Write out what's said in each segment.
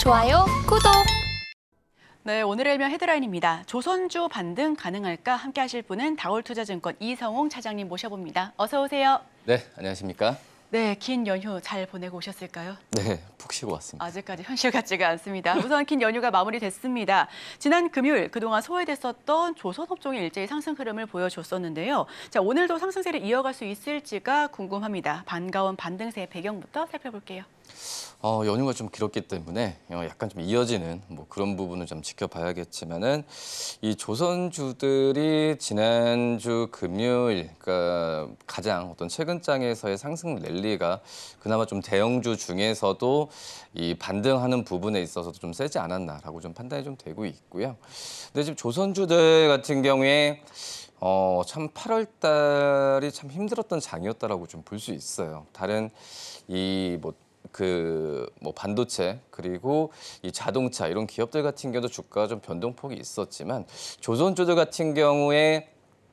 좋아요, 구독! 네, 오늘의 일면 헤드라인입니다. 조선주 반등 가능할까? 함께 하실 분은 다올투자증권 이성홍 차장님 모셔봅니다. 어서 오세요. 네, 안녕하십니까? 네, 긴 연휴 잘 보내고 오셨을까요? 네, 푹 쉬고 왔습니다. 아직까지 현실 같지가 않습니다. 우선 긴 연휴가 마무리됐습니다. 지난 금요일 그동안 소외됐었던 조선업종의 일제히 상승 흐름을 보여줬었는데요. 자, 오늘도 상승세를 이어갈 수 있을지가 궁금합니다. 반가운 반등세의 배경부터 살펴볼게요. 연휴가 좀 길었기 때문에 약간 좀 이어지는 그런 부분을 좀 지켜봐야겠지만은 이 조선주들이 지난주 금요일, 그러니까 가장 어떤 최근 장에서의 상승 랠리가 그나마 좀 대형주 중에서도 이 반등하는 부분에 있어서도 좀 세지 않았나라고 좀 판단이 좀 되고 있고요. 근데 지금 조선주들 같은 경우에 참 8월 달이 참 힘들었던 장이었다라고 좀 볼 수 있어요. 다른 반도체 그리고 이 자동차 이런 기업들 같은 경우도 주가가 좀 변동폭이 있었지만 조선주들 같은 경우에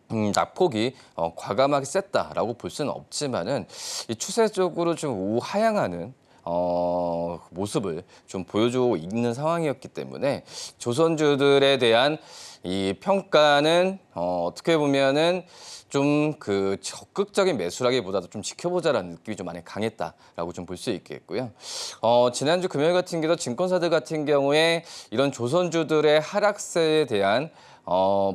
낙폭이 과감하게 셌다라고 볼 수는 없지만은 이 추세적으로 좀 우하향하는 모습을 좀 보여주고 있는 상황이었기 때문에 조선주들에 대한 이 평가는 어떻게 보면은 좀 적극적인 매수라기보다도 좀 지켜보자라는 느낌이 좀 많이 강했다라고 좀 볼 수 있겠고요. 지난주 금요일 같은 경우도 증권사들 같은 경우에 이런 조선주들의 하락세에 대한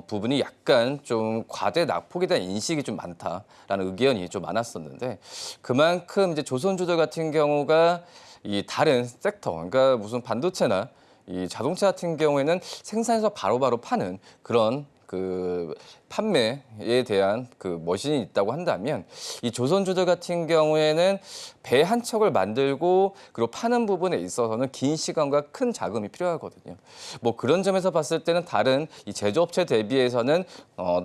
부분이 약간 좀 과대 낙폭에 대한 인식이 좀 많다라는 의견이 좀 많았었는데 그만큼 이제 조선주들 같은 경우가 이 다른 섹터, 그러니까 무슨 반도체나 이 자동차 같은 경우에는 생산해서 바로바로 파는 그런 판매에 대한 머신이 있다고 한다면 이 조선주들 같은 경우에는 배 한 척을 만들고 그리고 파는 부분에 있어서는 긴 시간과 큰 자금이 필요하거든요. 그런 점에서 봤을 때는 다른 이 제조업체 대비해서는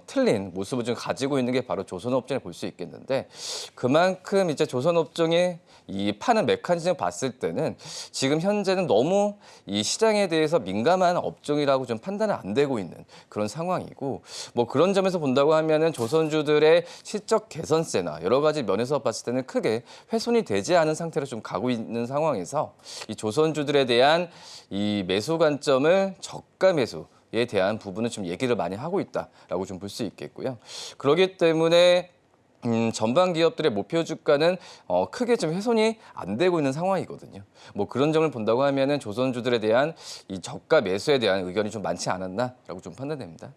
틀린 모습을 좀 가지고 있는 게 바로 조선업종을 볼 수 있겠는데 그만큼 이제 조선업종의 이 파는 메커니즘을 봤을 때는 지금 현재는 너무 이 시장에 대해서 민감한 업종이라고 좀 판단은 안 되고 있는 그런 상황이고 그런 점에서 본다고 하면은 조선주들의 실적 개선세나 여러 가지 면에서 봤을 때는 크게 훼손이 되지 않은 상태로 좀 가고 있는 상황에서 이 조선주들에 대한 이 매수 관점을 저가 매수에 대한 부분은 좀 얘기를 많이 하고 있다라고 좀 볼 수 있겠고요. 그렇기 때문에 전반 기업들의 목표 주가는 크게 좀 훼손이 안 되고 있는 상황이거든요. 그런 점을 본다고 하면은 조선주들에 대한 이 저가 매수에 대한 의견이 좀 많지 않았나라고 좀 판단됩니다.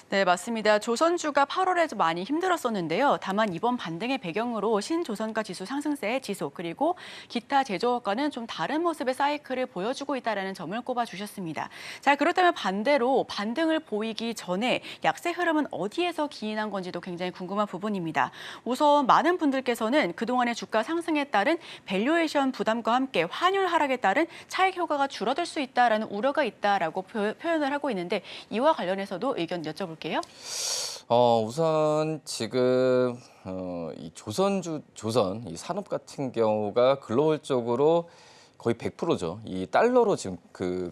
네, 맞습니다. 조선주가 8월에 좀 많이 힘들었었는데요. 다만 이번 반등의 배경으로 신조선가 지수 상승세의 지속 그리고 기타 제조업과는 좀 다른 모습의 사이클을 보여주고 있다는 점을 꼽아주셨습니다. 자, 그렇다면 반대로 반등을 보이기 전에 약세 흐름은 어디에서 기인한 건지도 굉장히 궁금한 부분입니다. 우선 많은 분들께서는 그동안의 주가 상승에 따른 밸류에이션 부담과 함께 환율 하락에 따른 차익 효과가 줄어들 수 있다는 우려가 있다라고 표현을 하고 있는데 이와 관련해서도 의견 여쭤볼게요. 우선 지금 이 조선 이 산업 같은 경우가 글로벌적으로 거의 100%죠. 이 달러로 지금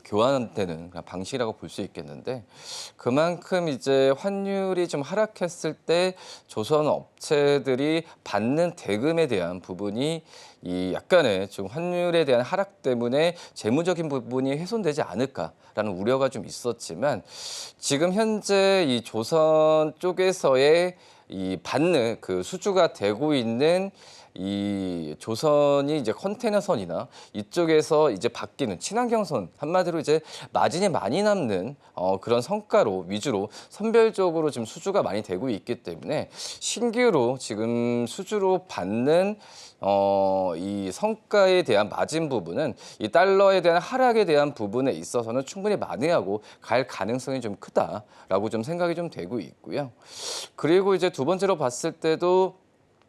교환되는 방식이라고 볼 수 있겠는데 그만큼 이제 환율이 좀 하락했을 때 조선 업체들이 받는 대금에 대한 부분이 이 약간의 좀 환율에 대한 하락 때문에 재무적인 부분이 훼손되지 않을까라는 우려가 좀 있었지만 지금 현재 이 조선 쪽에서의 이 받는 수주가 되고 있는 이 조선이 이제 컨테이너선이나 이쪽에서 이제 바뀌는 친환경선 한마디로 이제 마진이 많이 남는 그런 성과로 위주로 선별적으로 지금 수주가 많이 되고 있기 때문에 신규로 지금 수주로 받는 이 성과에 대한 마진 부분은 이 달러에 대한 하락에 대한 부분에 있어서는 충분히 만회하고 갈 가능성이 좀 크다라고 좀 생각이 좀 되고 있고요. 그리고 이제 두 번째로 봤을 때도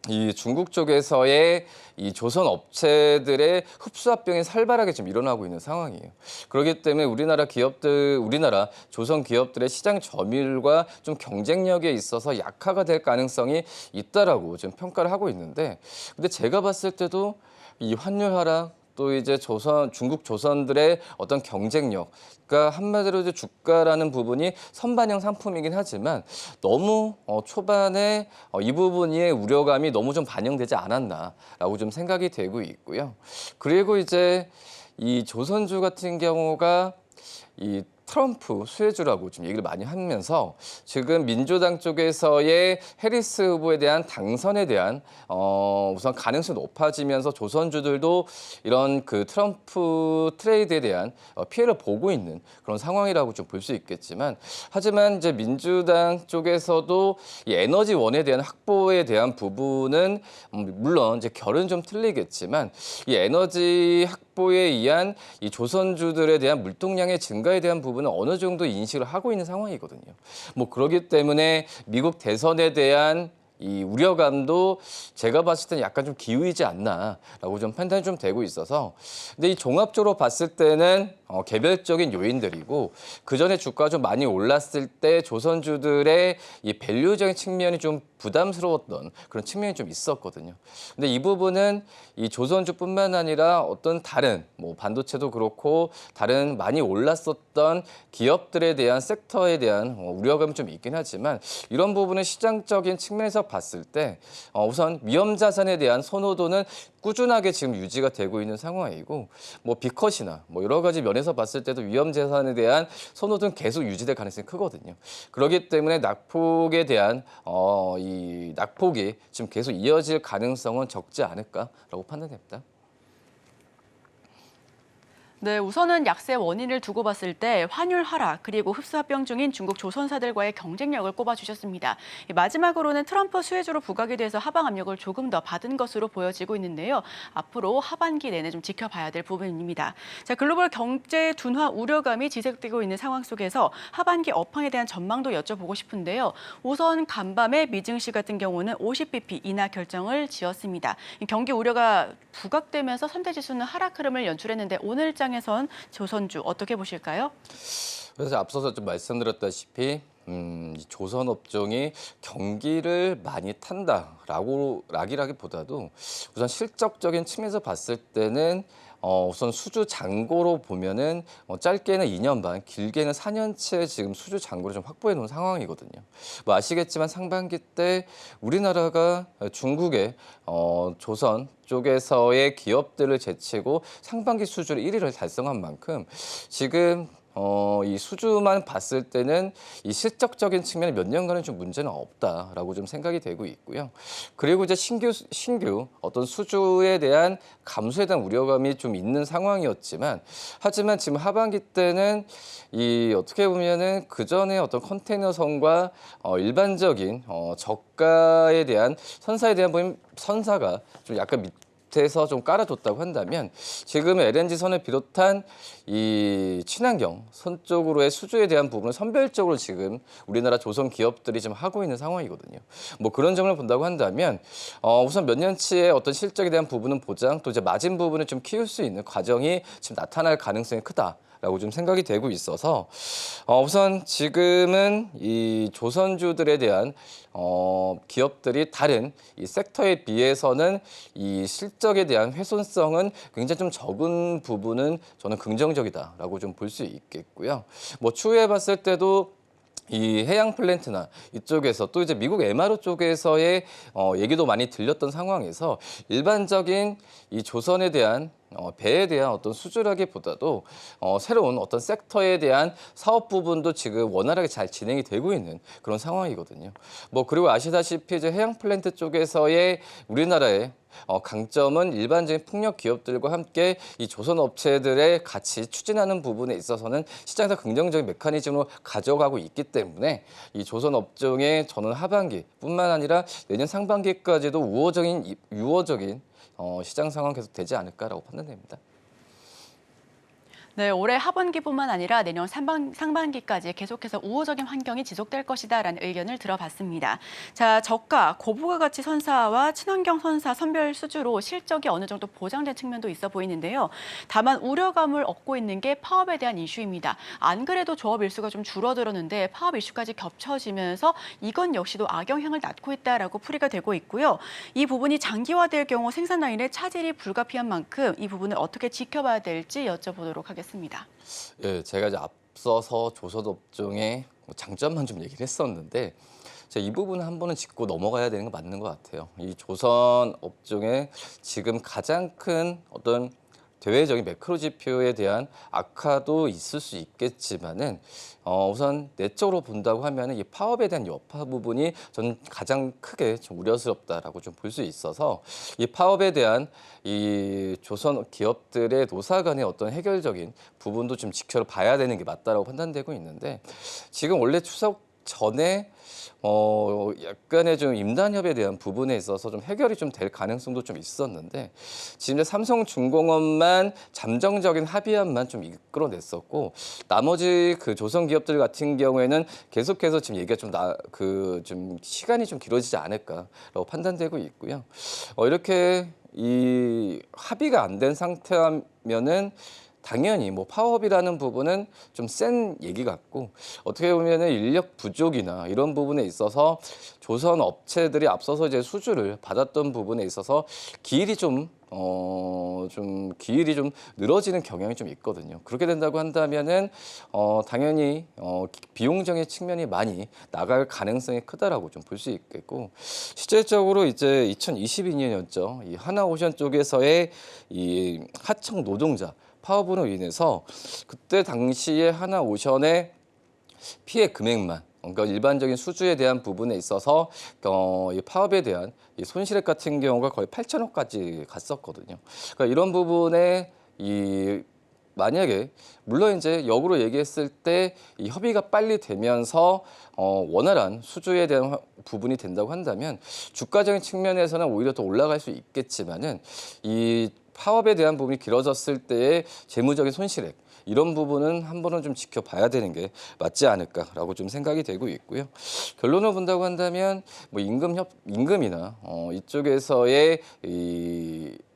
이 중국 쪽에서의 이 조선 업체들의 흡수 합병이 살벌하게 지금 일어나고 있는 상황이에요. 그렇기 때문에 우리나라 조선 기업들의 시장 점유율과 좀 경쟁력에 있어서 약화가 될 가능성이 있다라고 지금 평가를 하고 있는데, 근데 제가 봤을 때도 이 환율 하락 또 이제 중국 조선들의 어떤 경쟁력, 그러니까 한마디로 이제 주가라는 부분이 선반영 상품이긴 하지만 너무 초반에 이 부분의 우려감이 너무 좀 반영되지 않았나라고 좀 생각이 되고 있고요. 그리고 이제 이 조선주 같은 경우가 이 트럼프 수혜주라고 좀 얘기를 많이 하면서 지금 민주당 쪽에서의 해리스 후보에 대한 당선에 대한 우선 가능성이 높아지면서 조선주들도 이런 그 트럼프 트레이드에 대한 피해를 보고 있는 그런 상황이라고 좀 볼 수 있겠지만 하지만 이제 민주당 쪽에서도 이 에너지원에 대한 확보에 대한 부분은 물론 이제 결은 좀 틀리겠지만 이 에너지 확보에 의한 이 조선주들에 대한 물동량의 증가에 대한 부분은 어느 정도 인식을 하고 있는 상황이거든요. 뭐 그렇기 때문에 미국 대선에 대한 이 우려감도 제가 봤을 때는 약간 좀 기우이지 않나라고 좀 판단이 좀 되고 있어서 근데 이 종합적으로 봤을 때는 개별적인 요인들이고 그 전에 주가가 좀 많이 올랐을 때 조선주들의 이 밸류적인 측면이 좀 부담스러웠던 그런 측면이 좀 있었거든요. 근데 이 부분은 이 조선주뿐만 아니라 어떤 다른 뭐 반도체도 그렇고 다른 많이 올랐었던 기업들에 대한 섹터에 대한 우려감이 좀 있긴 하지만 이런 부분은 시장적인 측면에서 봤을 때 우선 위험 자산에 대한 선호도는 꾸준하게 지금 유지가 되고 있는 상황이고 뭐 비컷이나 뭐 여러 가지 면에서 봤을 때도 위험 자산에 대한 선호도는 계속 유지될 가능성이 크거든요. 그렇기 때문에 낙폭에 대한 이 낙폭이 지금 계속 이어질 가능성은 적지 않을까라고 판단됩니다. 네, 우선은 약세 원인을 두고 봤을 때 환율 하락 그리고 흡수합병 중인 중국 조선사들과의 경쟁력을 꼽아주셨습니다. 마지막으로는 트럼프 수혜주로 부각이 돼서 하방 압력을 조금 더 받은 것으로 보여지고 있는데요. 앞으로 하반기 내내 좀 지켜봐야 될 부분입니다. 자, 글로벌 경제 둔화 우려감이 지속되고 있는 상황 속에서 하반기 업황에 대한 전망도 여쭤보고 싶은데요. 우선 간밤에 미증시 같은 경우는 50bp 인하 결정을 지었습니다. 경기 우려가 부각되면서 3대 지수는 하락 흐름을 연출했는데 오늘 장에선 조선주 어떻게 보실까요? 그래서 앞서서 좀 말씀드렸다시피 이 조선 업종이 경기를 많이 탄다라기보다도 우선 실적적인 측면에서 봤을 때는 우선 수주 잔고로 보면은 짧게는 2년 반, 길게는 4년째 지금 수주 잔고를 좀 확보해 놓은 상황이거든요. 뭐 아시겠지만 상반기 때 우리나라가 중국의 조선 쪽에서의 기업들을 제치고 상반기 수주를 1위를 달성한 만큼 지금 이 수주만 봤을 때는 이 실적적인 측면에 몇 년간은 좀 문제는 없다라고 좀 생각이 되고 있고요. 그리고 이제 신규 어떤 수주에 대한 감소에 대한 우려감이 좀 있는 상황이었지만 하지만 지금 하반기 때는 이 어떻게 보면은 그 전에 어떤 컨테이너선과 일반적인 저가에 대한 선사에 대한 선사가 좀 약간 밑에서 좀 깔아줬다고 한다면 지금 LNG 선을 비롯한 이 친환경 선 쪽으로의 수주에 대한 부분을 선별적으로 지금 우리나라 조선 기업들이 지금 하고 있는 상황이거든요. 뭐 그런 점을 본다고 한다면 우선 몇 년치의 어떤 실적에 대한 부분은 보장 또 이제 마진 부분을 좀 키울 수 있는 과정이 지금 나타날 가능성이 크다. 라고 좀 생각이 되고 있어서 우선 지금은 이 조선주들에 대한 기업들이 다른 이 섹터에 비해서는 이 실적에 대한 훼손성은 굉장히 좀 적은 부분은 저는 긍정적이다라고 좀 볼 수 있겠고요. 뭐 추후에 봤을 때도 이 해양 플랜트나 이쪽에서 또 이제 미국 MRO 쪽에서의 얘기도 많이 들렸던 상황에서 일반적인 이 조선에 대한 배에 대한 어떤 수주라기보다도 새로운 어떤 섹터에 대한 사업 부분도 지금 원활하게 잘 진행이 되고 있는 그런 상황이거든요. 뭐 그리고 아시다시피 이제 해양 플랜트 쪽에서의 우리나라의 강점은 일반적인 풍력 기업들과 함께 이 조선 업체들의 같이 추진하는 부분에 있어서는 시장에서 긍정적인 메커니즘으로 가져가고 있기 때문에 이 조선 업종의 저는 하반기뿐만 아니라 내년 상반기까지도 유호적인 시장 상황 계속 되지 않을까라고 판단됩니다. 네, 올해 하반기뿐만 아니라 내년 상반기까지 계속해서 우호적인 환경이 지속될 것이다라는 의견을 들어봤습니다. 자, 저가, 고부가가치 선사와 친환경 선사 선별 수주로 실적이 어느 정도 보장된 측면도 있어 보이는데요. 다만 우려감을 얻고 있는 게 파업에 대한 이슈입니다. 안 그래도 조업 일수가 좀 줄어들었는데 파업 이슈까지 겹쳐지면서 이건 역시도 악영향을 낳고 있다라고 풀이가 되고 있고요. 이 부분이 장기화될 경우 생산 라인의 차질이 불가피한 만큼 이 부분을 어떻게 지켜봐야 될지 여쭤보도록 하겠습니다. 예, 제가 이제 앞서서 조선업종의 장점만 좀 얘기를 했었는데 이 부분은 한 번은 짚고 넘어가야 되는 거 맞는 것 같아요. 이 조선업종의 지금 가장 큰 어떤 대외적인 매크로 지표에 대한 악화도 있을 수 있겠지만은 우선 내적으로 본다고 하면은 이 파업에 대한 여파 부분이 저는 가장 크게 좀 우려스럽다라고 좀 볼 수 있어서 이 파업에 대한 이 조선 기업들의 노사 간의 어떤 해결적인 부분도 좀 지켜봐야 되는 게 맞다라고 판단되고 있는데 지금 원래 추석 전에 약간의 좀 임단협에 대한 부분에 있어서 좀 해결이 좀 될 가능성도 좀 있었는데 지금 이제 삼성중공업만 잠정적인 합의안만 좀 이끌어냈었고 나머지 그 조선 기업들 같은 경우에는 계속해서 지금 얘기가 좀 시간이 좀 길어지지 않을까라고 판단되고 있고요. 이렇게 이 합의가 안 된 상태면은 당연히 뭐 파업이라는 부분은 좀 센 얘기 같고 어떻게 보면은 인력 부족이나 이런 부분에 있어서 조선 업체들이 앞서서 이제 수주를 받았던 부분에 있어서 기일이 좀 기일이 좀 늘어지는 경향이 좀 있거든요. 그렇게 된다고 한다면은 당연히 비용적인 측면이 많이 나갈 가능성이 크다라고 좀 볼 수 있겠고 실질적으로 이제 2022년이었죠. 이 하나오션 쪽에서의 이 하청 노동자 파업으로 인해서 그때 당시에 하나오션의 피해 금액만 그러니까 일반적인 수주에 대한 부분에 있어서 이 파업에 대한 이 손실액 같은 경우가 거의 8천억까지 갔었거든요. 그러니까 이런 부분에 만약에 물론 이제 역으로 얘기했을 때 이 협의가 빨리 되면서 원활한 수주에 대한 부분이 된다고 한다면 주가적인 측면에서는 오히려 더 올라갈 수 있겠지만은 이 파업에 대한 부분이 길어졌을 때의 재무적인 손실액 이런 부분은 한 번은 좀 지켜봐야 되는 게 맞지 않을까라고 좀 생각이 되고 있고요. 결론을 본다고 한다면 뭐 임금이나 이쪽에서의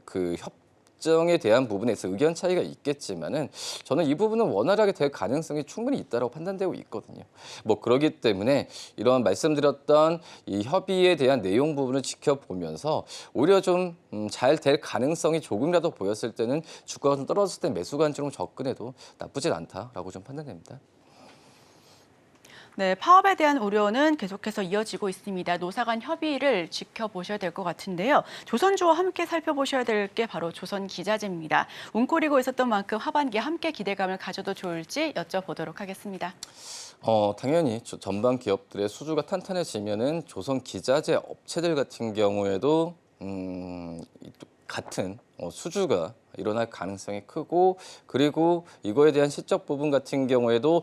그 협정에 대한 부분에서 의견 차이가 있겠지만은 저는 이 부분은 원활하게 될 가능성이 충분히 있다고 판단되고 있거든요. 뭐 그렇기 때문에 이런 말씀드렸던 이 협의에 대한 내용 부분을 지켜보면서 오히려 좀 잘 될 가능성이 조금이라도 보였을 때는 주가가 좀 떨어졌을 때 매수 관점으로 접근해도 나쁘진 않다라고 좀 판단됩니다. 네, 파업에 대한 우려는 계속해서 이어지고 있습니다. 노사 간 협의를 지켜보셔야 될 것 같은데요. 조선주와 함께 살펴보셔야 될 게 바로 조선기자재입니다. 웅크리고 있었던 만큼 하반기에 함께 기대감을 가져도 좋을지 여쭤보도록 하겠습니다. 당연히 전반 기업들의 수주가 탄탄해지면은 조선 기자재 업체들 같은 경우에도 같은 수주가 일어날 가능성이 크고 그리고 이거에 대한 실적 부분 같은 경우에도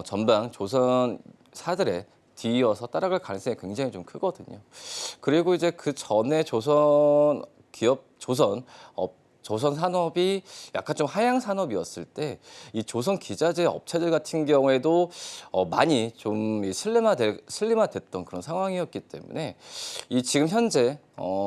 전방 조선사들의 뒤이어서 따라갈 가능성이 굉장히 좀 크거든요. 그리고 이제 그 전에 조선 산업이 약간 좀 하향 산업이었을 때 이 조선 기자재 업체들 같은 경우에도 많이 좀 슬림화됐던 그런 상황이었기 때문에 이 지금 현재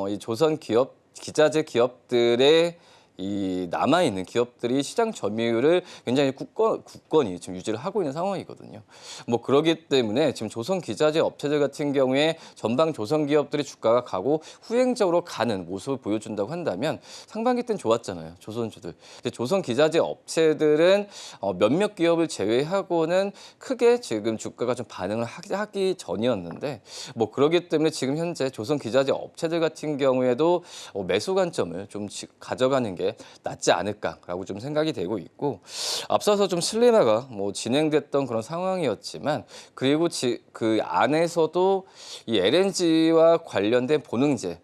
이 조선 기자재 기업들의 이 남아있는 기업들이 시장 점유율을 굉장히 굳건히 지금 유지를 하고 있는 상황이거든요. 뭐 그러기 때문에 지금 조선 기자재 업체들 같은 경우에 전방 조선 기업들이 주가가 가고 후행적으로 가는 모습을 보여준다고 한다면 상반기 때는 좋았잖아요. 조선주들. 근데 조선 기자재 업체들은 몇몇 기업을 제외하고는 크게 지금 주가가 좀 반응을 하기 전이었는데 뭐 그러기 때문에 지금 현재 조선 기자재 업체들 같은 경우에도 매수 관점을 좀 가져가는 게 낫지 않을까라고 좀 생각이 되고 있고 앞서서 좀 슬림화가 뭐 진행됐던 그런 상황이었지만 그리고 그 안에서도 이 LNG와 관련된 보능재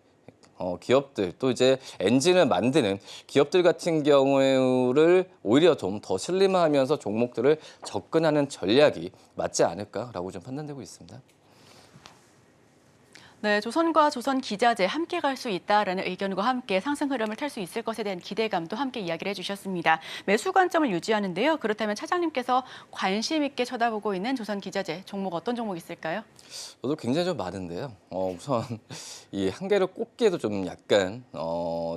기업들 또 이제 엔진을 만드는 기업들 같은 경우를 오히려 좀 더 슬림화하면서 종목들을 접근하는 전략이 맞지 않을까라고 좀 판단되고 있습니다. 네, 조선과 조선 기자재 함께 갈 수 있다라는 의견과 함께 상승 흐름을 탈 수 있을 것에 대한 기대감도 함께 이야기를 해주셨습니다. 매수 관점을 유지하는데요. 그렇다면 차장님께서 관심 있게 쳐다보고 있는 조선 기자재 종목 어떤 종목 있을까요? 저도 굉장히 좀 많은데요. 우선 이 한 개를 꼽기에도 좀 약간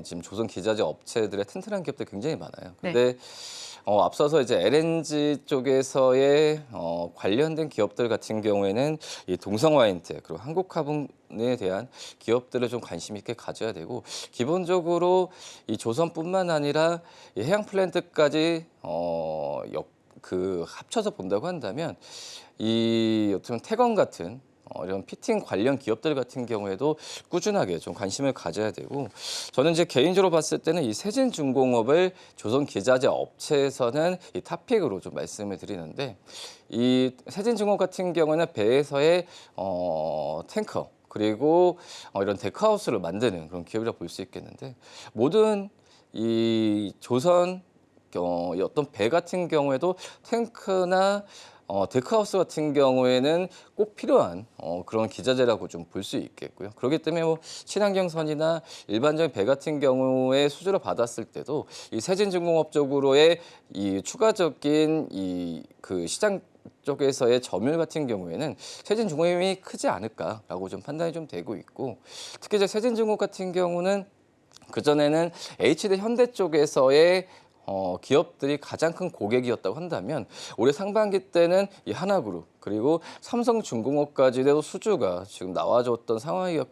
지금 조선 기자재 업체들의 튼튼한 기업들 굉장히 많아요. 근데 앞서서 이제 LNG 쪽에서의 관련된 기업들 같은 경우에는 이 동성와인텍 그리고 한국화분에 대한 기업들을 좀 관심 있게 가져야 되고 기본적으로 이 조선뿐만 아니라 이 해양 플랜트까지 합쳐서 본다고 한다면 이 어떤 태건 같은 이런 피팅 관련 기업들 같은 경우에도 꾸준하게 좀 관심을 가져야 되고 저는 이제 개인적으로 봤을 때는 이 세진중공업을 조선 기자재 업체에서는 이 탑픽으로 좀 말씀을 드리는데 이 세진중공업 같은 경우는 배에서의 탱커 그리고 이런 데크하우스를 만드는 그런 기업이라고 볼 수 있겠는데 모든 이 조선 이 어떤 배 같은 경우에도 탱크나 데크하우스 같은 경우에는 꼭 필요한 그런 기자재라고 좀 볼 수 있겠고요. 그렇기 때문에 뭐 친환경선이나 일반적인 배 같은 경우에 수주를 받았을 때도 이 세진중공업 쪽으로의 이 추가적인 그 시장 쪽에서의 점유율 같은 경우에는 세진중공업이 크지 않을까라고 좀 판단이 좀 되고 있고 특히 이제 세진중공업 같은 경우는 그전에는 HD 현대 쪽에서의 기업들이 가장 큰 고객이었다고 한다면 올해 상반기 때는 이 하나그룹 그리고 삼성중공업까지도 수주가 지금 나와줬던 상황을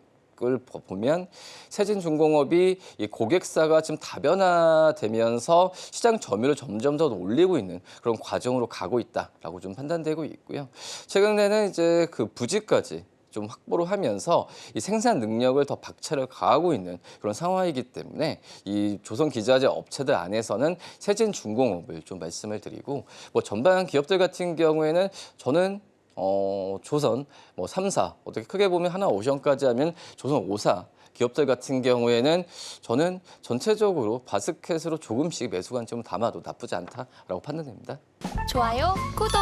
보면 세진중공업이 이 고객사가 지금 다변화되면서 시장 점유율을 점점 더 올리고 있는 그런 과정으로 가고 있다라고 좀 판단되고 있고요. 최근에는 이제 그 부지까지 좀 확보를 하면서 이 생산 능력을 더 박차를 가하고 있는 그런 상황이기 때문에 이 조선 기자재 업체들 안에서는 세진중공업을 좀 말씀을 드리고 뭐 전반 기업들 같은 경우에는 저는 조선 뭐 3사 어떻게 크게 보면 하나오션까지 하면 조선 5사 기업들 같은 경우에는 저는 전체적으로 바스켓으로 조금씩 매수 관점을 담아도 나쁘지 않다라고 판단됩니다. 좋아요, 구독!